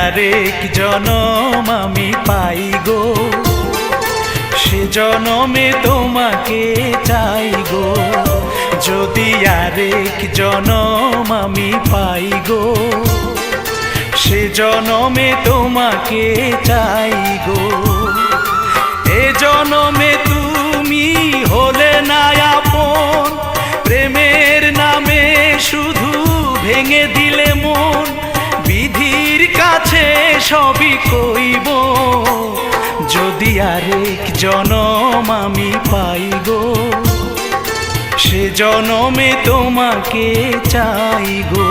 আরেক জনম আমি পাই গো, সে জনমে তোমাকে চাই গো। যদি আরেক জনম আমি পাই গো, সে জনমে তোমাকে চাই গো। এ জনমে তুমি হলে না আপন, প্রেমের নামে শুধু ভেঙে দিলে মন। বিধির কাছে সবই কইব, যদি আরেক জনম আমি পাই গো, সে জনমে তোমাকে চাই গো।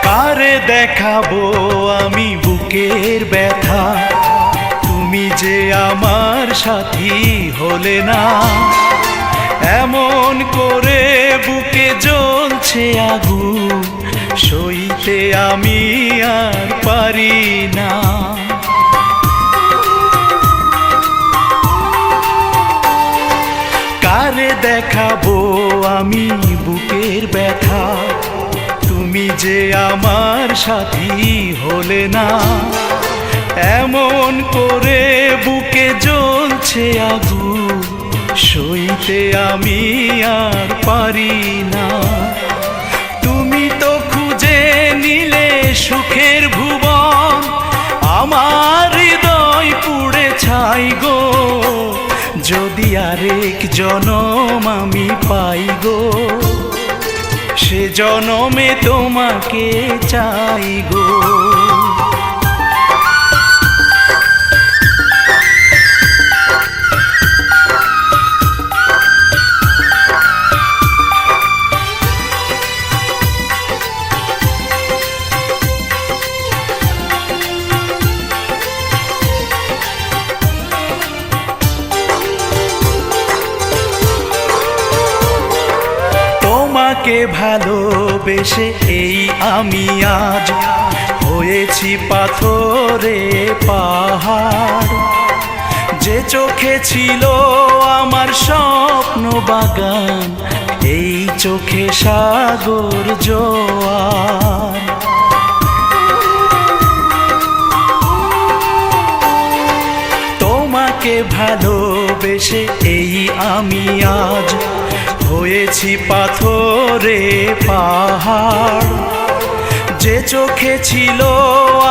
কারে দেখাবো আমি বুকের ব্যথা, তুমি যে আমার সাথী হলে না। এমন করে বুকে জ্বলছে আগুন, সইতে আমি আর পারি না। কারে দেখাবো আমি বুকের ব্যথা, তুমি যে আমার সাথী হলে না। এমন করে বুকে জ্বলছে আগুন, সইতে আমি আর পারি না। তুমি তো খুঁজে নিলে সুখের ভুবন, আমার হৃদয় পুড়ে ছাই গো। যদি আরেক জনম আমি পাই গো, সে জনমে তোমাকে চাই গো। তোমাকে ভালোবেসে এই আমি আজ হয়েছি পাথরে পাহাড়। যে চোখে ছিল আমার স্বপ্ন বাগান, এই চোখে সাগর জোয়ার। তোমাকে ভালোবেসে এই আমি আজ হয়েছি পাথরে পাহাড়। যে চোখে ছিল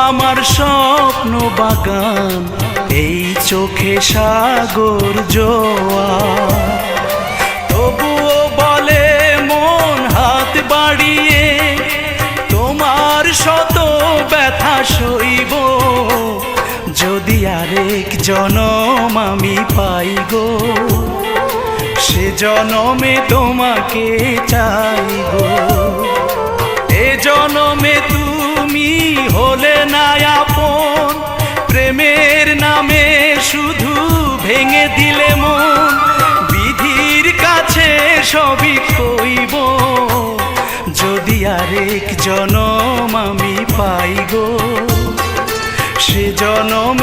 আমার স্বপ্ন বাগান, এই চোখে সাগর জোয়ার। তবুও বলে মন হাত বাড়িয়ে, তোমার শত ব্যথা সইব। যদি আরেক জনম আমি পাই গো, সে জনমে তোমাকে চাই গো। এ জনমে তুমি হলে না আপন, প্রেমের নামে শুধু ভেঙে দিলে মন। বিধির কাছে সবই কইব, যদি আরেক জনম আমি পাই গো, সে জনমে